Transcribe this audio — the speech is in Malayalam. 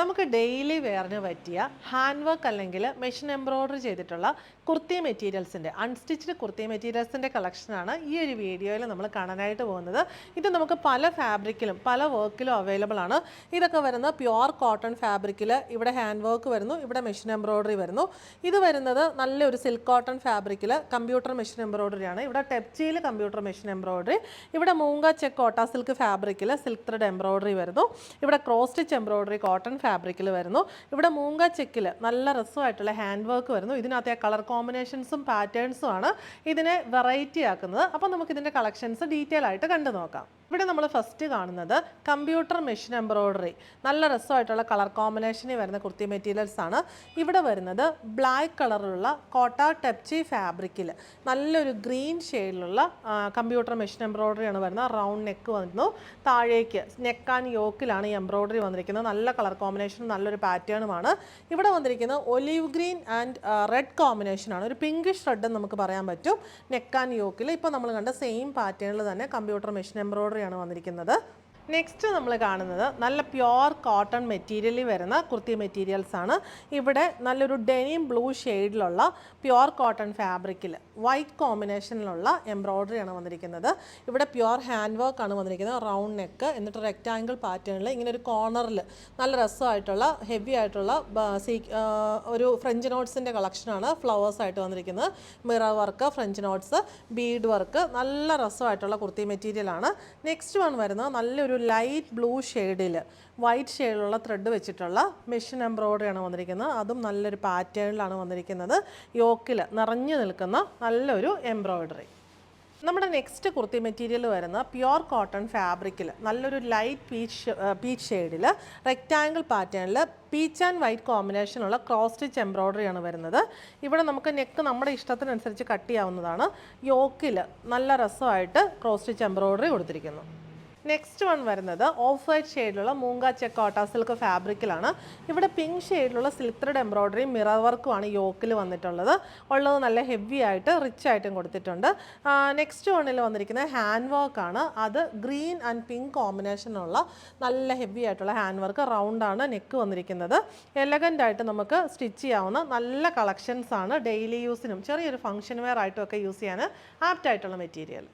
നമുക്ക് ഡെയിലി വെയറിന് പറ്റിയ ഹാൻഡ് വർക്ക് അല്ലെങ്കിൽ മെഷീൻ എംബ്രോയ്ഡറി ചെയ്തിട്ടുള്ള കുർത്തി മെറ്റീരിയൽസിൻ്റെ അൺസ്റ്റിച്ച്ഡ് കുർത്തി മെറ്റീരിയൽസിൻ്റെ കളക്ഷനാണ് ഈ ഒരു വീഡിയോയിൽ നമ്മൾ കാണാനായിട്ട് പോകുന്നത്. ഇത് നമുക്ക് പല ഫാബ്രിക്കിലും പല വർക്കിലും അവൈലബിൾ ആണ്. ഇതൊക്കെ വരുന്നത് പ്യുവർ കോട്ടൺ ഫാബ്രിക്കിൽ, ഇവിടെ ഹാൻഡ് വർക്ക് വരുന്നു, ഇവിടെ മെഷീൻ എംബ്രോയ്ഡറി വരുന്നു. ഇത് വരുന്നത് നല്ലൊരു സിൽക്ക് കോട്ടൺ ഫാബ്രിക്കിൽ കമ്പ്യൂട്ടർ മെഷീൻ എംബ്രോയ്ഡറി ആണ്. ഇവിടെ ടെപ്ചിയിൽ കമ്പ്യൂട്ടർ മെഷീൻ എംബ്രോയ്ഡറി, ഇവിടെ മൂങ്ക ചെക്ക് കോട്ട സിൽക്ക് ഫാബ്രിക്കിൽ സിൽക്ക് ത്രെഡ് എംബ്രോയ്ഡറി വരുന്നു, ഇവിടെ ക്രോസ് സ്റ്റിച്ച് എംബ്രോയ്ഡറി കോട്ടൺ ഫാബ്രിക്കിൽ വരുന്നു, ഇവിടെ മൂങ്ക ചെക്കിൽ നല്ല രസമായിട്ടുള്ള ഹാൻഡ് വർക്ക് വരുന്നു. ഇതിനകത്തെ കളർ കോമ്പിനേഷൻസും പാറ്റേൺസും ആണ് ഇതിനെ വെറൈറ്റി ആക്കുന്നത്. അപ്പോൾ നമുക്ക് ഇതിൻ്റെ കളക്ഷൻസ് ഡീറ്റെയിൽ ആയിട്ട് കണ്ടു നോക്കാം. ഇവിടെ നമ്മൾ ഫസ്റ്റ് കാണുന്നത് കമ്പ്യൂട്ടർ മെഷീൻ എംബ്രോയ്ഡറി, നല്ല രസമായിട്ടുള്ള കളർ കോമ്പിനേഷനിൽ വരുന്ന കുർത്തി മെറ്റീരിയൽസ് ആണ്. ഇവിടെ വരുന്നത് ബ്ലാക്ക് കളറിലുള്ള കോട്ട ടെപ്ചി ഫാബ്രിക്കിൽ നല്ലൊരു ഗ്രീൻ ഷെയ്ഡിലുള്ള കമ്പ്യൂട്ടർ മെഷീൻ എംബ്രോയ്ഡറി ആണ് വരുന്നത്. റൗണ്ട് നെക്ക് വന്നു, താഴേക്ക് നെക്ക് ആൻഡ് യോക്കിലാണ് ഈ എംബ്രോയ്ഡറി വന്നിരിക്കുന്നത്. നല്ല കളർ കോമ്പിനേഷനും നല്ലൊരു പാറ്റേണുമാണ്. ഇവിടെ വന്നിരിക്കുന്നത് ഒലീവ് ഗ്രീൻ ആൻഡ് റെഡ് കോമ്പിനേഷനാണ്, ഒരു പിങ്കിഷ് റെഡ് എന്ന് നമുക്ക് പറയാൻ പറ്റും നെക്ക് ആൻഡ് യോക്കിൽ. ഇപ്പോൾ നമ്മൾ കണ്ട സെയിം പാറ്റേണിൽ തന്നെ കമ്പ്യൂട്ടർ മെഷീൻ എംബ്രോയ്ഡറി ആണ് വന്നിരിക്കുന്നത്. നെക്സ്റ്റ് നമ്മൾ കാണുന്നത് നല്ല പ്യുവർ കോട്ടൺ മെറ്റീരിയലിൽ വരുന്ന കുർത്തി മെറ്റീരിയൽസ് ആണ്. ഇവിടെ നല്ലൊരു ഡെനിം ബ്ലൂ ഷെയ്ഡിലുള്ള പ്യുവർ കോട്ടൺ ഫാബ്രിക്കിൽ വൈറ്റ് കോമ്പിനേഷനിലുള്ള എംബ്രോയ്ഡറി ആണ് വന്നിരിക്കുന്നത്. ഇവിടെ പ്യുവർ ഹാൻഡ് വർക്ക് ആണ് വന്നിരിക്കുന്നത്, റൗണ്ട് നെക്ക്, എന്നിട്ട് റെക്റ്റാങ്കിൾ പാറ്റേണിൽ ഇങ്ങനെ ഒരു കോർണറിൽ നല്ല രസമായിട്ടുള്ള ഹെവി ആയിട്ടുള്ള ഒരു ഫ്രഞ്ച് നോട്ട്സിൻ്റെ കളക്ഷനാണ് ഫ്ലവേഴ്സ് ആയിട്ട് വന്നിരിക്കുന്നത്. Mirror work, French notes, Bede work, നല്ല രസമായിട്ടുള്ള കുർത്തി മെറ്റീരിയലാണ്. നെക്സ്റ്റ് വൺ വരുന്നത് നല്ലൊരു ലൈറ്റ് ബ്ലൂ ഷെയ്ഡിൽ വൈറ്റ് ഷെയ്ഡിലുള്ള ത്രെഡ് വെച്ചിട്ടുള്ള മെഷീൻ എംബ്രോയ്ഡറി ആണ് വന്നിരിക്കുന്നത്. അതും നല്ലൊരു പാറ്റേണിലാണ് വന്നിരിക്കുന്നത്. യോക്കിൽ നിറഞ്ഞു നിൽക്കുന്ന നല്ലൊരു എംബ്രോയ്ഡറി. നമ്മുടെ നെക്സ്റ്റ് കുർത്തി മെറ്റീരിയൽ വരുന്ന പ്യുവർ കോട്ടൺ ഫാബ്രിക്കിൽ നല്ലൊരു ലൈറ്റ് പീച്ച് ഷെയ്ഡിൽ റെക്റ്റാങ്കിൾ പാറ്റേണിൽ പീച്ച് ആൻഡ് വൈറ്റ് കോമ്പിനേഷനുള്ള ക്രോസ് സ്റ്റിച്ച് എംബ്രോയ്ഡറി ആണ് വരുന്നത്. ഇവിടെ നമുക്ക് നെക്ക് നമ്മുടെ ഇഷ്ടത്തിനനുസരിച്ച് കട്ട് ചെയ്യാവുന്നതാണ്. യോക്കിൽ നല്ല രസമായിട്ട് ക്രോസ് സ്റ്റിച്ച് എംബ്രോയ്ഡറി കൊടുത്തിരിക്കുന്നു. നെക്സ്റ്റ് വൺ വരുന്നത് ഓഫ് വൈറ്റ് ഷെയ്ഡിലുള്ള മൂങ്ക ചെക്ക് കോട്ട സിൽക്ക് ഫാബ്രിക്കിലാണ്. ഇവിടെ പിങ്ക് ഷെയ്ഡിലുള്ള സിൽക്ക് ത്രെഡ് എംബ്രോയ്ഡറി മിറർ വർക്കുമാണ് യോക്കിൽ വന്നിട്ടുള്ളത്. ഉള്ളത് നല്ല ഹെവി ആയിട്ട് റിച്ച് ആയിട്ടും കൊടുത്തിട്ടുണ്ട്. നെക്സ്റ്റ് വണ്ണിൽ വന്നിരിക്കുന്നത് ഹാൻഡ് വർക്കാണ്. അത് ഗ്രീൻ ആൻഡ് പിങ്ക് കോമ്പിനേഷനുള്ള നല്ല ഹെവി ആയിട്ടുള്ള ഹാൻഡ് വർക്ക്, റൗണ്ടാണ് നെക്ക് വന്നിരിക്കുന്നത്. എലഗൻ്റ് ആയിട്ട് നമുക്ക് സ്റ്റിച്ച് ചെയ്യാവുന്ന നല്ല കളക്ഷൻസ് ആണ്. ഡെയിലി യൂസിനും ചെറിയൊരു ഫംഗ്ഷൻ വെയർ ആയിട്ടും ഒക്കെ യൂസ് ചെയ്യാൻ ആപ്റ്റ് ആയിട്ടുള്ള മെറ്റീരിയൽ.